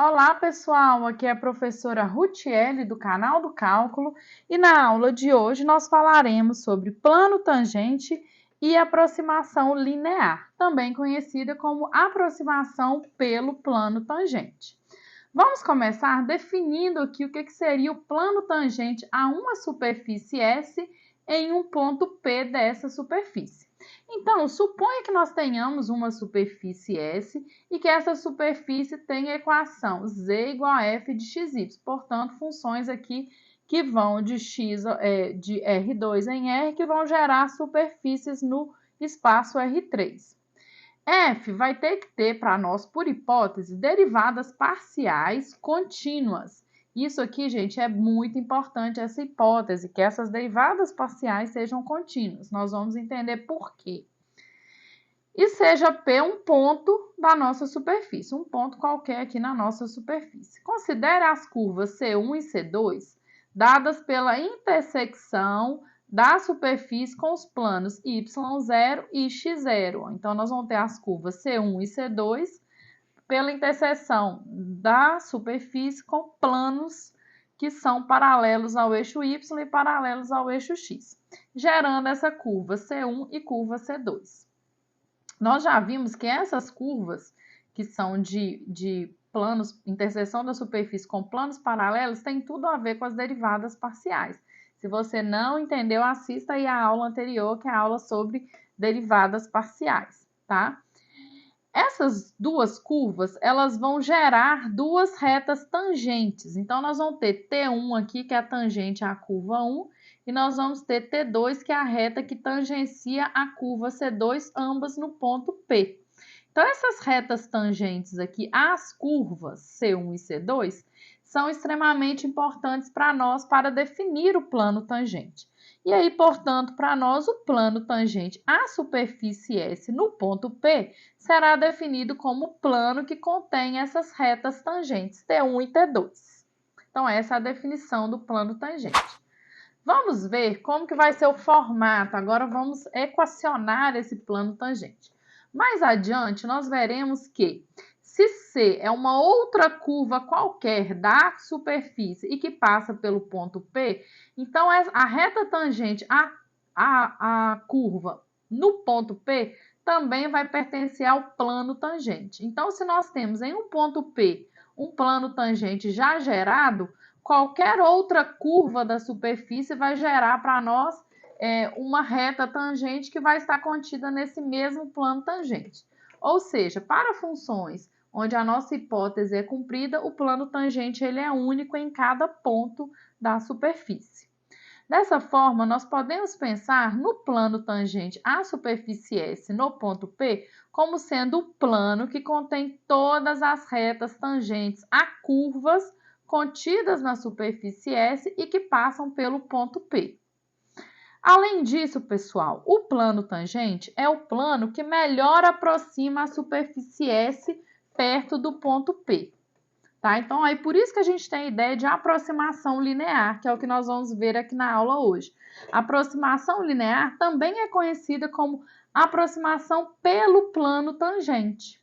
Olá, pessoal! Aqui é a professora Rutiele do canal do Cálculo e na aula de hoje nós falaremos sobre plano tangente e aproximação linear, também conhecida como aproximação pelo plano tangente. Vamos começar definindo aqui o que seria o plano tangente a uma superfície S em um ponto P dessa superfície. Então, suponha que nós tenhamos uma superfície S e que essa superfície tem a equação z igual a f de xy. Portanto, funções aqui que vão de de R2 em R, que vão gerar superfícies no espaço R3. F vai ter que ter para nós, por hipótese, derivadas parciais contínuas. Isso aqui, gente, é muito importante, essa hipótese, que essas derivadas parciais sejam contínuas. Nós vamos entender por quê. E seja P um ponto da nossa superfície, um ponto qualquer aqui na nossa superfície. Considere as curvas C1 e C2 dadas pela intersecção da superfície com os planos y0 e x0. Então, nós vamos ter as curvas C1 e C2 pela interseção da superfície com planos que são paralelos ao eixo y e paralelos ao eixo x, gerando essa curva C1 e curva C2. Nós já vimos que essas curvas, que são de planos, interseção da superfície com planos paralelos, tem tudo a ver com as derivadas parciais. Se você não entendeu, assista aí a aula anterior, que é a aula sobre derivadas parciais, tá? Essas duas curvas, elas vão gerar duas retas tangentes. Então, nós vamos ter T1 aqui, que é a tangente à curva 1, e nós vamos ter T2, que é a reta que tangencia a curva C2, ambas no ponto P. Então, essas retas tangentes aqui, as curvas C1 e C2, são extremamente importantes para nós para definir o plano tangente. E aí, portanto, para nós, o plano tangente à superfície S no ponto P será definido como o plano que contém essas retas tangentes, T1 e T2. Então, essa é a definição do plano tangente. Vamos ver como que vai ser o formato. Agora, vamos equacionar esse plano tangente. Mais adiante, nós veremos que se C é uma outra curva qualquer da superfície e que passa pelo ponto P, então a reta tangente à curva no ponto P também vai pertencer ao plano tangente. Então, se nós temos em um ponto P um plano tangente já gerado, qualquer outra curva da superfície vai gerar para nós uma reta tangente que vai estar contida nesse mesmo plano tangente. Ou seja, para funções onde a nossa hipótese é cumprida, o plano tangente ele é único em cada ponto da superfície. Dessa forma, nós podemos pensar no plano tangente à superfície S no ponto P como sendo o plano que contém todas as retas tangentes a curvas contidas na superfície S e que passam pelo ponto P. Além disso, pessoal, o plano tangente é o plano que melhor aproxima a superfície S perto do ponto P. Tá? Então, aí por isso que a gente tem a ideia de aproximação linear, que é o que nós vamos ver aqui na aula hoje. A aproximação linear também é conhecida como aproximação pelo plano tangente.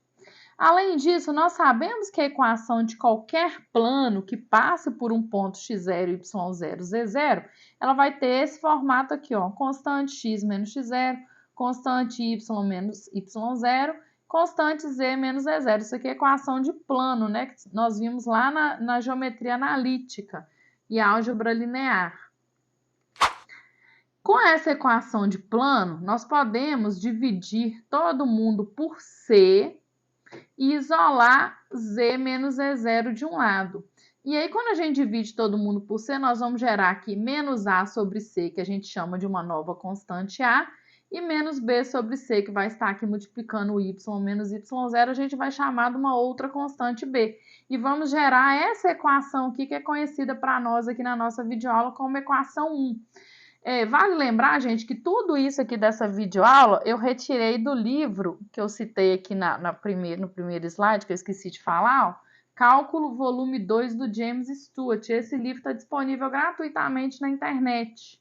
Além disso, nós sabemos que a equação de qualquer plano que passe por um ponto x0, y0, z0, ela vai ter esse formato aqui, ó, constante x menos x0, constante y menos y0, constante z menos z0. Isso aqui é equação de plano, né? Que nós vimos lá na geometria analítica e álgebra linear. Com essa equação de plano, nós podemos dividir todo mundo por C e isolar z menos z0 de um lado. E aí, quando a gente divide todo mundo por C, nós vamos gerar aqui menos A sobre C, que a gente chama de uma nova constante A, e menos B sobre C, que vai estar aqui multiplicando o Y menos Y0, a gente vai chamar de uma outra constante B. E vamos gerar essa equação aqui, que é conhecida para nós aqui na nossa videoaula como equação 1. Vale lembrar, gente, que tudo isso aqui dessa videoaula eu retirei do livro que eu citei aqui no primeiro slide, que eu esqueci de falar, ó, Cálculo Volume 2 do James Stewart. Esse livro está disponível gratuitamente na internet.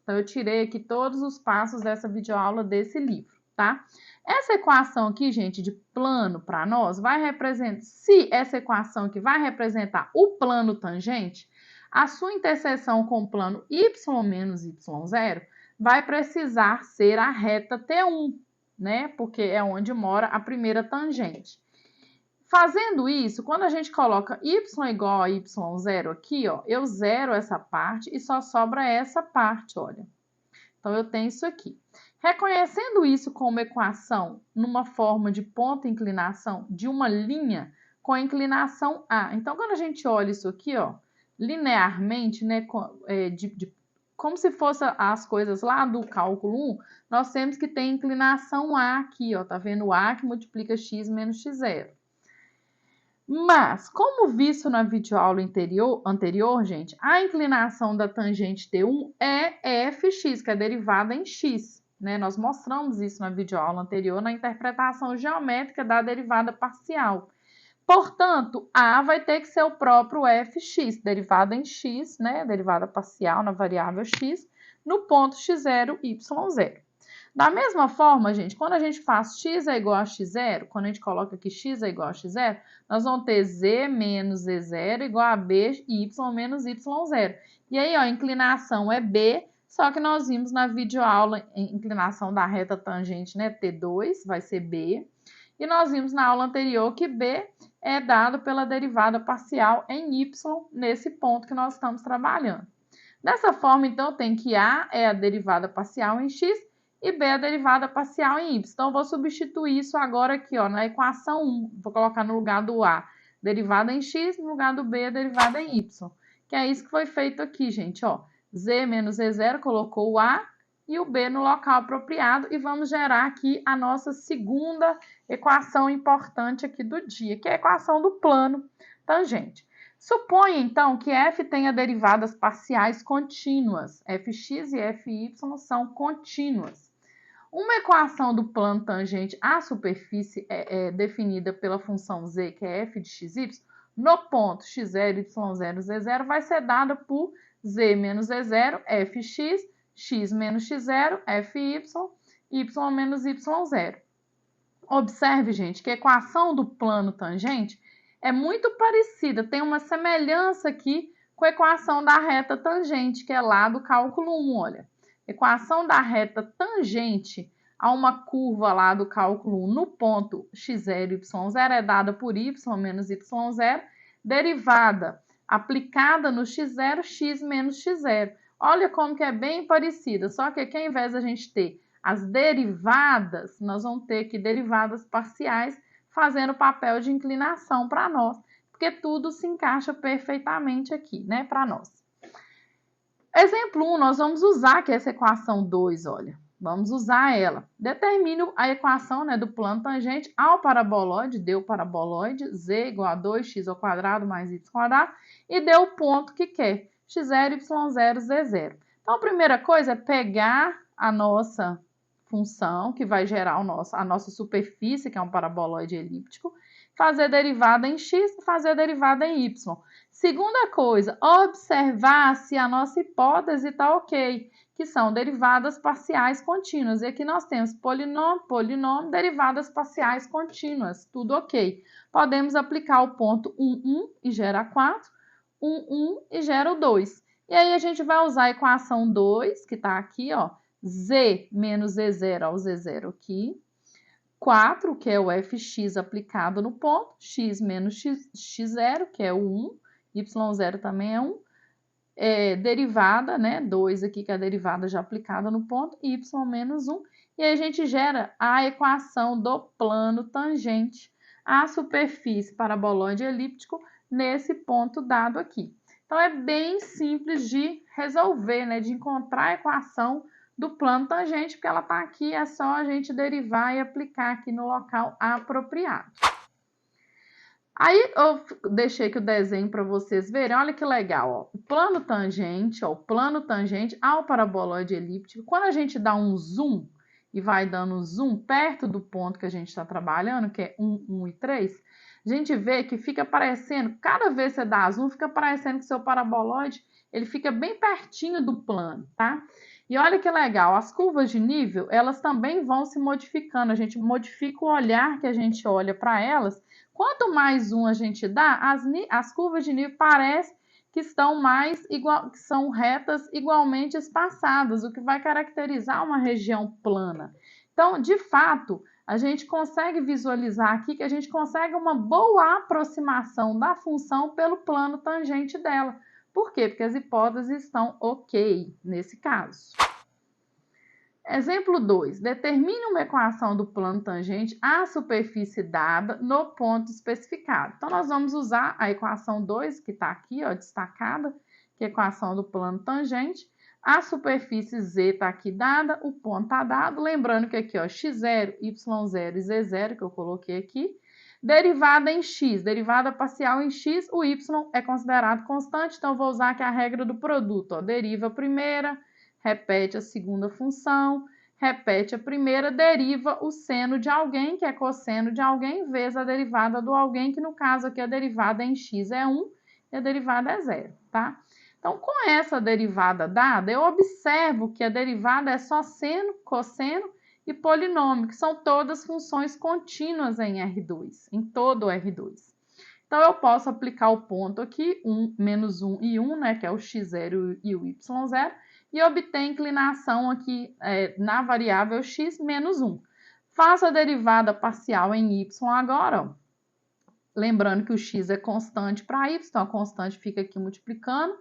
Então, eu tirei aqui todos os passos dessa videoaula desse livro. tá? Essa equação aqui, gente, de plano para nós, vai representar, se essa equação aqui vai representar o plano tangente, a sua interseção com o plano y menos y0 vai precisar ser a reta T1, né? Porque é onde mora a primeira tangente. Fazendo isso, quando a gente coloca y igual a y0 aqui, ó, eu zero essa parte e só sobra essa parte, olha. Então, eu tenho isso aqui. Reconhecendo isso como equação numa forma de ponto inclinação de uma linha com inclinação A. Então, quando a gente olha isso aqui, ó, linearmente, né, como se fosse as coisas lá do cálculo 1, nós temos que ter inclinação A aqui, ó, tá vendo? A que multiplica x menos x0. Mas, como visto na videoaula anterior, gente, a inclinação da tangente T1 é fx, que é derivada em x, né? Nós mostramos isso na videoaula anterior, na interpretação geométrica da derivada parcial. Portanto, A vai ter que ser o próprio fx, derivada em x, né? Derivada parcial na variável x, no ponto x0, y0. Da mesma forma, gente, quando a gente faz x é igual a x0, quando a gente coloca aqui x é igual a x0, nós vamos ter z menos z0 igual a b y menos y0. E aí, ó, a inclinação é b, só que nós vimos na videoaula a inclinação da reta tangente, né, T2, vai ser b. E nós vimos na aula anterior que b é dado pela derivada parcial em y nesse ponto que nós estamos trabalhando. Dessa forma, então, tem que a é a derivada parcial em x e b é a derivada parcial em y. Então, eu vou substituir isso agora aqui, ó, na equação 1. Vou colocar no lugar do a derivada em x, no lugar do b a derivada em y. Que é isso que foi feito aqui, gente, ó. Z menos Z0 colocou o a e o b no local apropriado e vamos gerar aqui a nossa segunda equação importante aqui do dia, que é a equação do plano tangente. Suponha, então, que f tenha derivadas parciais contínuas. Fx e fy são contínuas. Uma equação do plano tangente à superfície é definida pela função z, que é f de xy, no ponto x0, y0, z0, vai ser dada por z menos z0, fx, x menos x0, fy, y menos y0. Observe, gente, que a equação do plano tangente é muito parecida, tem uma semelhança aqui com a equação da reta tangente, que é lá do cálculo 1, olha. Equação da reta tangente a uma curva lá do cálculo 1 no ponto x0 e y0 é dada por y menos y0, derivada aplicada no x0, x menos x0. Olha como que é bem parecida, só que aqui ao invés da gente ter as derivadas, nós vamos ter aqui derivadas parciais fazendo papel de inclinação para nós, porque tudo se encaixa perfeitamente aqui, né, para nós. Exemplo 1, nós vamos usar aqui essa equação 2, olha. Vamos usar ela. Determine a equação, né, do plano tangente ao paraboloide, deu o paraboloide, z igual a 2x² mais y², e deu o ponto que quer, x0, y0, z0. Então, a primeira coisa é pegar a nossa função, que vai gerar a nossa superfície, que é um paraboloide elíptico, fazer derivada em x e fazer derivada em y. Segunda coisa, observar se a nossa hipótese está ok, que são derivadas parciais contínuas. E aqui nós temos polinômio, derivadas parciais contínuas, tudo ok. Podemos aplicar o ponto 1, 1 e gera 4, 1, 1 e gera o 2. E aí a gente vai usar a equação 2, que está aqui, ó, z menos z0 ao z0 aqui, 4, que é o fx aplicado no ponto, x menos x0, que é o 1, y0 também é 1, derivada, né, 2 aqui, que é a derivada já aplicada no ponto, y menos 1, e aí a gente gera a equação do plano tangente à superfície paraboloide elíptico nesse ponto dado aqui. Então, é bem simples de resolver, né, de encontrar a equação do plano tangente, porque ela está aqui, é só a gente derivar e aplicar aqui no local apropriado. Aí eu deixei aqui o desenho para vocês verem, olha que legal, ó. O plano tangente ao paraboloide elíptico, quando a gente dá um zoom e vai dando zoom perto do ponto que a gente está trabalhando, que é 1, 1 e 3, a gente vê que fica parecendo, cada vez que você dá zoom, fica parecendo que seu paraboloide, ele fica bem pertinho do plano, tá? E olha que legal, as curvas de nível, elas também vão se modificando, a gente modifica o olhar que a gente olha para elas. Quanto mais a gente dá, as curvas de nível parecem que estão que são retas igualmente espaçadas, o que vai caracterizar uma região plana. Então, de fato, a gente consegue visualizar aqui que a gente consegue uma boa aproximação da função pelo plano tangente dela. Por quê? Porque as hipóteses estão ok nesse caso. Exemplo 2. Determine uma equação do plano tangente à superfície dada no ponto especificado. Então, nós vamos usar a equação 2, que está aqui, ó, destacada, que é a equação do plano tangente. A superfície Z está aqui dada, o ponto está dado. Lembrando que aqui, ó, x0, y0 e z0, que eu coloquei aqui. Derivada em x, derivada parcial em x, o y é considerado constante, então eu vou usar aqui a regra do produto, ó, deriva a primeira, repete a segunda função, repete a primeira, deriva o seno de alguém, que é cosseno de alguém, vezes a derivada do alguém, que no caso aqui a derivada em x é 1 e a derivada é 0, tá? Então, com essa derivada dada, eu observo que a derivada é só seno, cosseno e polinômio, que são todas funções contínuas em R2, em todo o R2. Então, eu posso aplicar o ponto aqui, menos 1 e 1, né, que é o x0 e o y0, e obter a inclinação aqui na variável x menos 1. Faço a derivada parcial em y agora, ó. Lembrando que o x é constante para y, então a constante fica aqui multiplicando.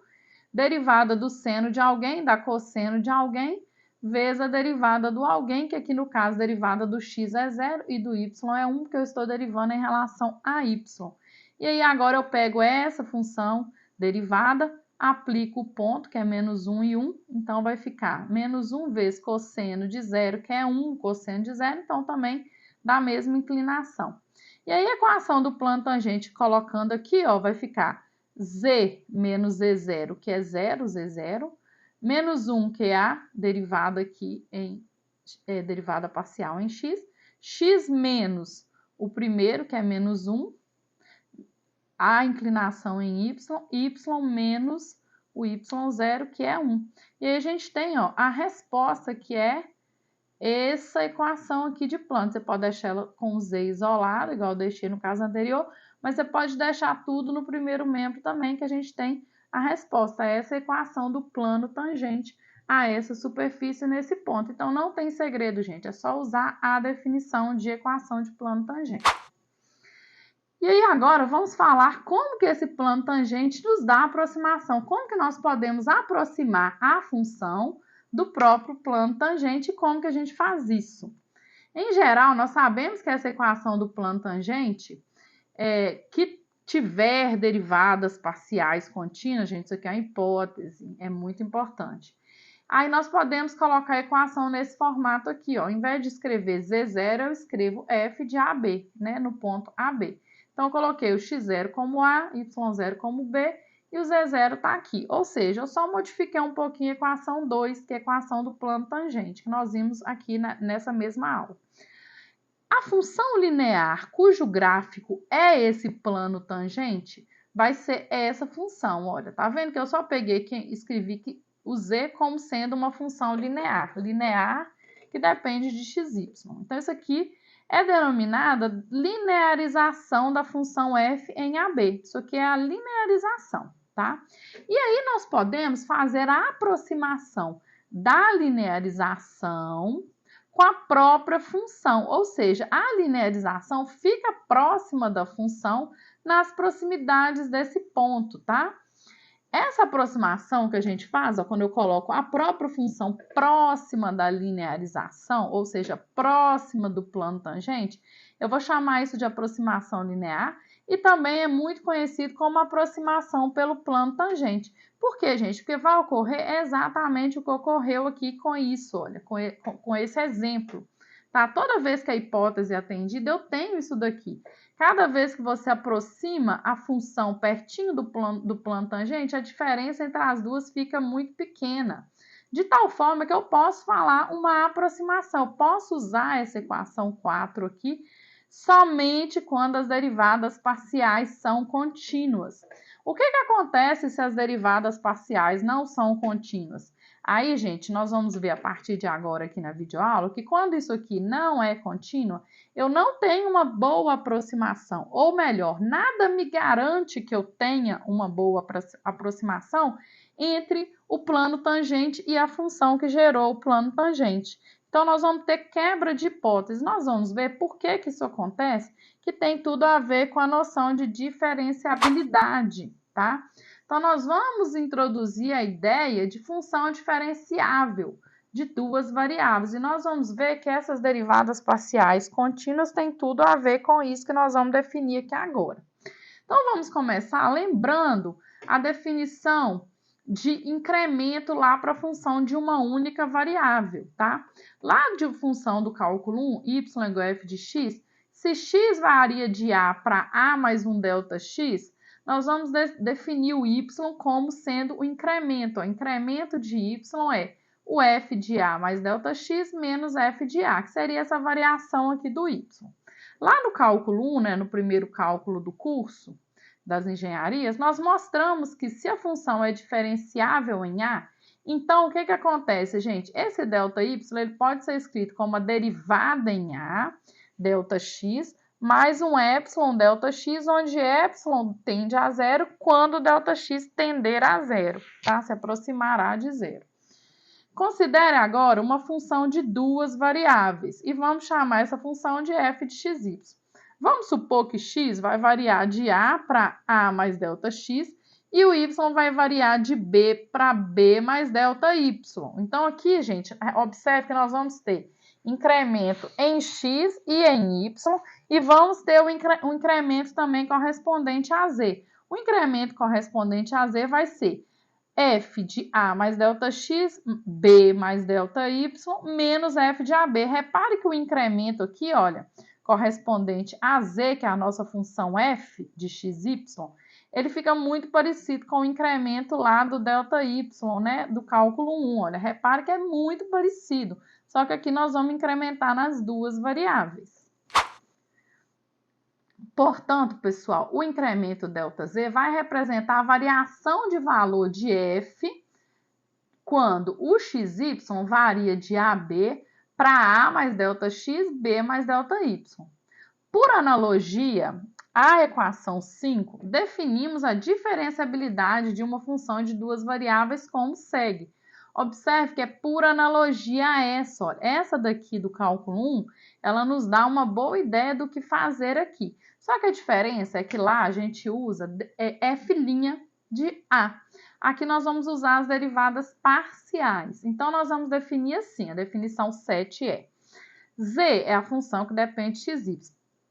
Derivada do seno de alguém, da cosseno de alguém, vezes a derivada do alguém, que aqui no caso a derivada do x é 0 e do y é 1, porque eu estou derivando em relação a y. E aí agora eu pego essa função derivada, aplico o ponto, que é menos 1 e 1, então vai ficar menos 1 vezes cosseno de 0, que é 1, cosseno de 0, então também dá a mesma inclinação. E aí a equação do plano tangente, colocando aqui, ó, vai ficar z menos z0, que é 0, z0, menos 1, que é a derivada aqui em derivada parcial em x menos o primeiro, que é menos 1, a inclinação em y menos o y0, que é 1. E aí a gente tem, ó, a resposta, que é essa equação aqui de plano. Você pode deixar ela com z isolado, igual eu deixei no caso anterior, mas você pode deixar tudo no primeiro membro também, que a gente tem a resposta. Essa equação do plano tangente a essa superfície nesse ponto. Então, não tem segredo, gente. É só usar a definição de equação de plano tangente. E aí, agora, vamos falar como que esse plano tangente nos dá aproximação. Como que nós podemos aproximar a função do próprio plano tangente e como que a gente faz isso. Em geral, nós sabemos que essa equação do plano tangente, que tiver derivadas parciais contínuas, gente, isso aqui é uma hipótese, é muito importante. Aí nós podemos colocar a equação nesse formato aqui, ó. Ao invés de escrever Z0, eu escrevo f de AB, né, no ponto AB. Então, eu coloquei o x0 como A, y0 como B, e o z0 está aqui. Ou seja, eu só modifiquei um pouquinho a equação 2, que é a equação do plano tangente, que nós vimos aqui nessa mesma aula. A função linear, cujo gráfico é esse plano tangente, vai ser essa função. Olha, tá vendo que eu só peguei e escrevi o z como sendo uma função linear. Linear que depende de xy. Então, isso aqui é denominada linearização da função f em AB. Isso aqui é a linearização, tá? E aí nós podemos fazer a aproximação da linearização com a própria função, ou seja, a linearização fica próxima da função nas proximidades desse ponto, tá? Essa aproximação que a gente faz, ó, quando eu coloco a própria função próxima da linearização, ou seja, próxima do plano tangente, eu vou chamar isso de aproximação linear e também é muito conhecido como aproximação pelo plano tangente. Por quê, gente? Porque vai ocorrer exatamente o que ocorreu aqui com isso, olha, com esse exemplo. Tá? Toda vez que a hipótese é atendida, eu tenho isso daqui. Cada vez que você aproxima a função pertinho do plano tangente, a diferença entre as duas fica muito pequena. De tal forma que eu posso falar uma aproximação. Eu posso usar essa equação 4 aqui somente quando as derivadas parciais são contínuas. O que acontece se as derivadas parciais não são contínuas? Aí, gente, nós vamos ver a partir de agora aqui na videoaula que quando isso aqui não é contínua, eu não tenho uma boa aproximação. Ou melhor, nada me garante que eu tenha uma boa aproximação entre o plano tangente e a função que gerou o plano tangente. Então, nós vamos ter quebra de hipótese. Nós vamos ver por que que isso acontece, que tem tudo a ver com a noção de diferenciabilidade, tá? Então, nós vamos introduzir a ideia de função diferenciável de duas variáveis. E nós vamos ver que essas derivadas parciais contínuas têm tudo a ver com isso que nós vamos definir aqui agora. Então, vamos começar lembrando a definição de incremento lá para a função de uma única variável, tá? Lá de função do cálculo 1, y igual a f de x, se x varia de a para a mais um delta x, nós vamos definir o y como sendo o incremento. O incremento de y é o f de a mais delta x menos f de a, que seria essa variação aqui do y. Lá no cálculo 1, né, no primeiro cálculo do curso das engenharias, nós mostramos que se a função é diferenciável em a, então o que que acontece, gente? Esse ΔY ele pode ser escrito como a derivada em a, ΔX, mais um epsilon ΔX, onde epsilon tende a zero quando ΔX tender a zero, tá? Se aproximará de zero. Considere agora uma função de duas variáveis e vamos chamar essa função de f de xy. Vamos supor que x vai variar de a para a mais ΔX e o y vai variar de b para b mais ΔY. Então, aqui, gente, observe que nós vamos ter incremento em x e em y e vamos ter um incremento também correspondente a z. O incremento correspondente a z vai ser f de a mais ΔX, b mais ΔY, menos f de ab. Repare que o incremento aqui, olha, correspondente a z, que é a nossa função f de xy, ele fica muito parecido com o incremento lá do ΔY, né, do cálculo 1. Olha, repare que é muito parecido, só que aqui nós vamos incrementar nas duas variáveis. Portanto, pessoal, o incremento ΔZ vai representar a variação de valor de f quando o xy varia de AB para A mais ΔX, B mais ΔY. Por analogia, a equação 5, definimos a diferenciabilidade de uma função de duas variáveis como segue. Observe que é por analogia a essa. Olha, essa daqui do cálculo 1, ela nos dá uma boa ideia do que fazer aqui. Só que a diferença é que lá a gente usa f' de A. Aqui nós vamos usar as derivadas parciais. Então, nós vamos definir assim, a definição 7 é z é a função que depende de xy.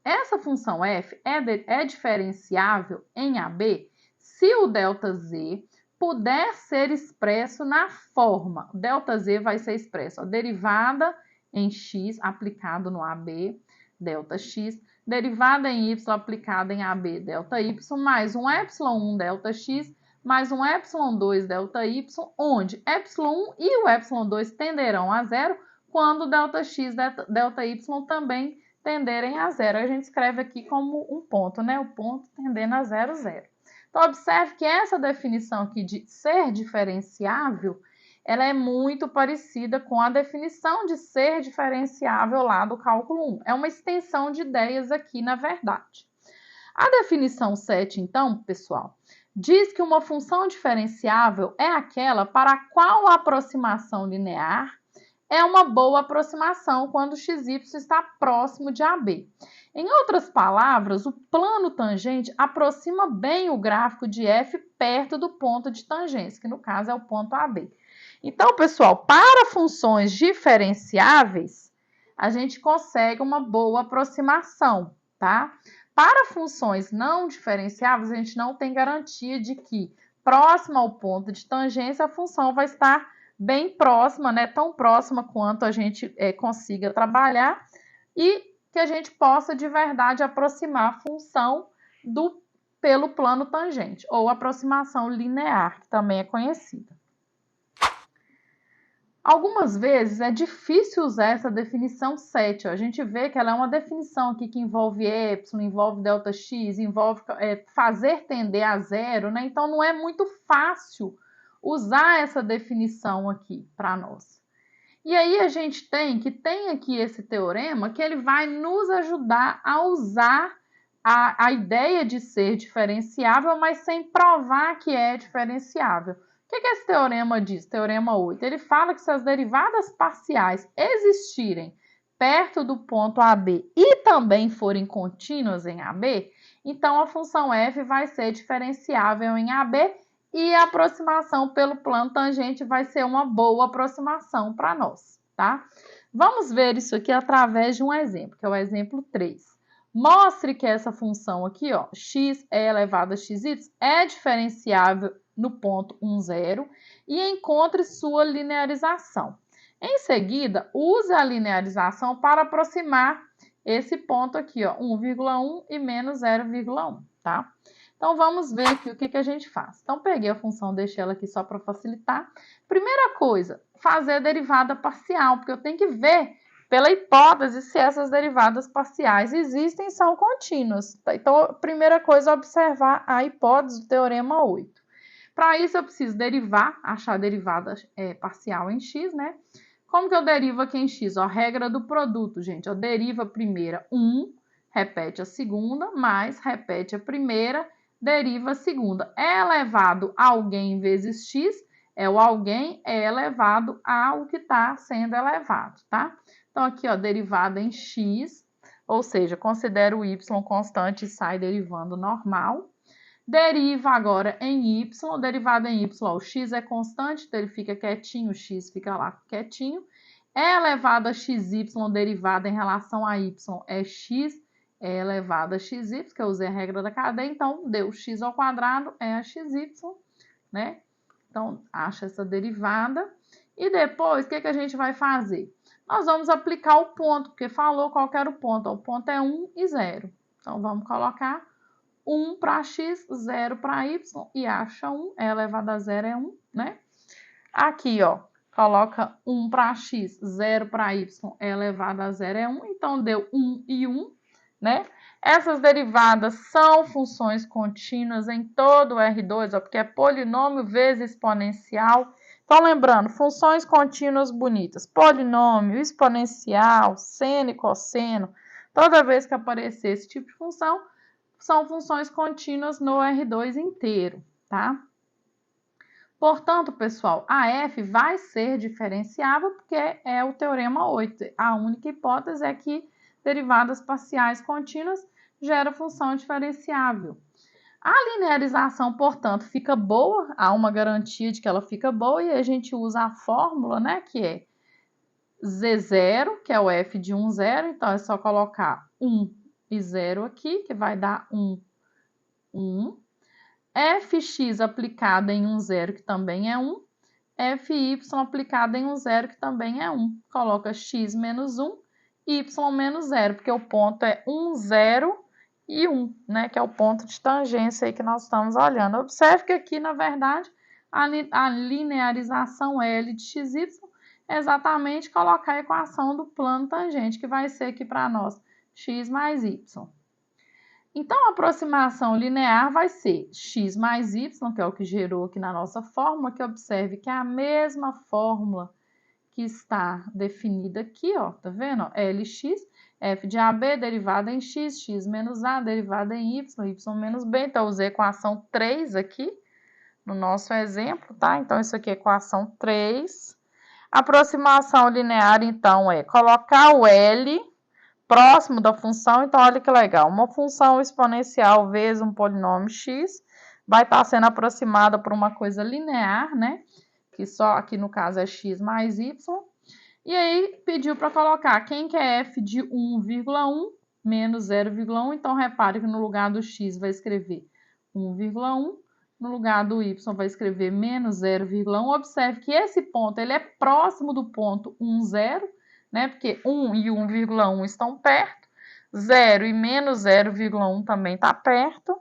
Essa função f é diferenciável em AB se o ΔZ puder ser expresso na forma. ΔZ vai ser expresso a derivada em x aplicado no AB, ΔX, derivada em y aplicada em AB, ΔY, mais um epsilon 1 ΔX, mais um epsilon 2 ΔY, onde epsilon 1 e o epsilon 2 tenderão a zero, quando ΔX e ΔY também tenderem a zero. A gente escreve aqui como um ponto, né? O ponto tendendo a zero, zero. Então, observe que essa definição aqui de ser diferenciável, ela é muito parecida com a definição de ser diferenciável lá do cálculo 1. É uma extensão de ideias aqui, na verdade. A definição 7, então, pessoal, diz que uma função diferenciável é aquela para a qual a aproximação linear é uma boa aproximação quando xy está próximo de AB. Em outras palavras, o plano tangente aproxima bem o gráfico de f perto do ponto de tangência, que no caso é o ponto AB. Então, pessoal, para funções diferenciáveis, a gente consegue uma boa aproximação, tá? Para funções não diferenciáveis, a gente não tem garantia de que próxima ao ponto de tangência a função vai estar bem próxima, né? Tão próxima quanto a gente consiga trabalhar e que a gente possa de verdade aproximar a função pelo plano tangente, ou aproximação linear, que também é conhecida. Algumas vezes é difícil usar essa definição 7. Ó. A gente vê que ela é uma definição aqui que envolve epsilon, envolve ΔX, envolve fazer tender a zero, né? Então não é muito fácil usar essa definição aqui para nós. E aí a gente tem aqui esse teorema que ele vai nos ajudar a usar a ideia de ser diferenciável, mas sem provar que é diferenciável. O que esse teorema diz? Teorema 8. Ele fala que se as derivadas parciais existirem perto do ponto AB e também forem contínuas em AB, então a função f vai ser diferenciável em AB e a aproximação pelo plano tangente vai ser uma boa aproximação para nós, tá? Vamos ver isso aqui através de um exemplo, que é o exemplo 3. Mostre que essa função aqui, ó, x elevado a xy, é diferenciável no ponto 1, 0 e encontre sua linearização. Em seguida, use a linearização para aproximar esse ponto aqui, ó, 1,1 e menos 0,1, tá? Então, vamos ver aqui o que a gente faz. Então, peguei a função, deixei ela aqui só para facilitar. Primeira coisa, fazer a derivada parcial, porque eu tenho que ver pela hipótese se essas derivadas parciais existem e são contínuas. Então, a primeira coisa é observar a hipótese do teorema 8. Para isso, eu preciso derivar, achar a derivada parcial em x, né? Como que eu derivo aqui em x? Ó, regra do produto, gente. Eu derivo a primeira 1, repete a segunda, mais repete a primeira, deriva a segunda. É elevado a alguém vezes x, o alguém é elevado ao que está sendo elevado, tá? Então, aqui, ó, derivada em x, ou seja, considero o y constante e sai derivando normal. Deriva agora em y, derivada em y, ó, o x é constante, então ele fica quietinho, o x fica lá quietinho. É elevado a xy, derivada em relação a y, é x é elevado a xy, que eu usei a regra da cadeia, então deu x ao quadrado, é a xy, né? Então, acha essa derivada. E depois, o que a gente vai fazer? Nós vamos aplicar o ponto, porque falou qual que era o ponto. O ponto é 1 e 0. Então, vamos colocar 1 para x, 0 para y, e acha 1, é elevado a 0 é 1, né? Aqui, ó, coloca 1 para x, 0 para y, é elevado a 0 é 1, então deu 1 e 1, né? Essas derivadas são funções contínuas em todo o R2, ó, porque é polinômio vezes exponencial. Então, lembrando, funções contínuas bonitas, polinômio, exponencial, seno e cosseno, toda vez que aparecer esse tipo de função, são funções contínuas no R2 inteiro, tá? Portanto, pessoal, a f vai ser diferenciável porque é o teorema 8. A única hipótese é que derivadas parciais contínuas geram função diferenciável. A linearização, portanto, fica boa, há uma garantia de que ela fica boa e a gente usa a fórmula, né, que é z0, que é o f de 1, 0, então é só colocar 1 e 0 aqui, que vai dar 1, 1. Fx aplicada em 1, 0, que também é 1. Fy aplicada em 1, 0, que também é 1. Coloca x menos 1, y menos 0, porque o ponto é 1, 0 e 1, né? Que é o ponto de tangência aí que nós estamos olhando. Observe que aqui, na verdade, a linearização L de xy é exatamente colocar a equação do plano tangente, que vai ser aqui para nós x mais y. Então, a aproximação linear vai ser x mais y, que é o que gerou aqui na nossa fórmula, que observe que é a mesma fórmula que está definida aqui, ó, tá vendo? Lx, f de AB, derivada em x, x menos a, derivada em y, y menos b. Então, eu usei a equação 3 aqui no nosso exemplo, tá? Então, isso aqui é a equação 3. Aproximação linear, então, é colocar o L próximo da função, então olha que legal, uma função exponencial vezes um polinômio x vai estar sendo aproximada por uma coisa linear, né? Que só aqui no caso é x mais y. E aí pediu para colocar quem que é f de 1,1 menos 0,1, então repare que no lugar do x vai escrever 1,1, no lugar do y vai escrever menos 0,1. Observe que esse ponto ele é próximo do ponto 1, 0, né? Porque 1 e 1,1 estão perto, 0 e menos 0,1 também está perto.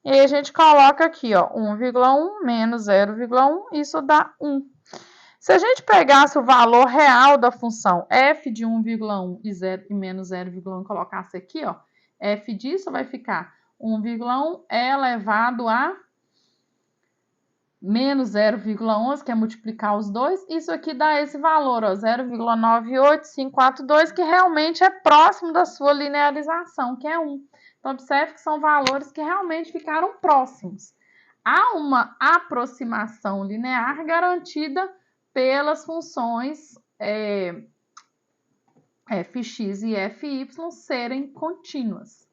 E aí a gente coloca aqui, ó, 1,1 menos 0,1, isso dá 1. Se a gente pegasse o valor real da função f de 1,1 e menos 0,1 e colocasse aqui, ó, f disso vai ficar 1,1 elevado a menos 0,11, que é multiplicar os dois, isso aqui dá esse valor, 0,98542, que realmente é próximo da sua linearização, que é 1. Então, observe que são valores que realmente ficaram próximos. Há uma aproximação linear garantida pelas funções fx e fy serem contínuas.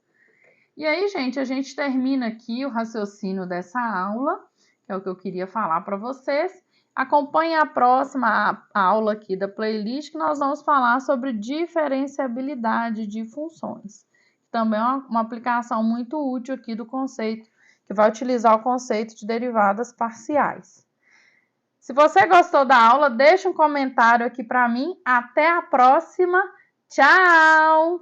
E aí, gente, a gente termina aqui o raciocínio dessa aula, que é o que eu queria falar para vocês. Acompanhe a próxima aula aqui da playlist, que nós vamos falar sobre diferenciabilidade de funções. Também é uma aplicação muito útil aqui do conceito, que vai utilizar o conceito de derivadas parciais. Se você gostou da aula, deixa um comentário aqui para mim. Até a próxima. Tchau!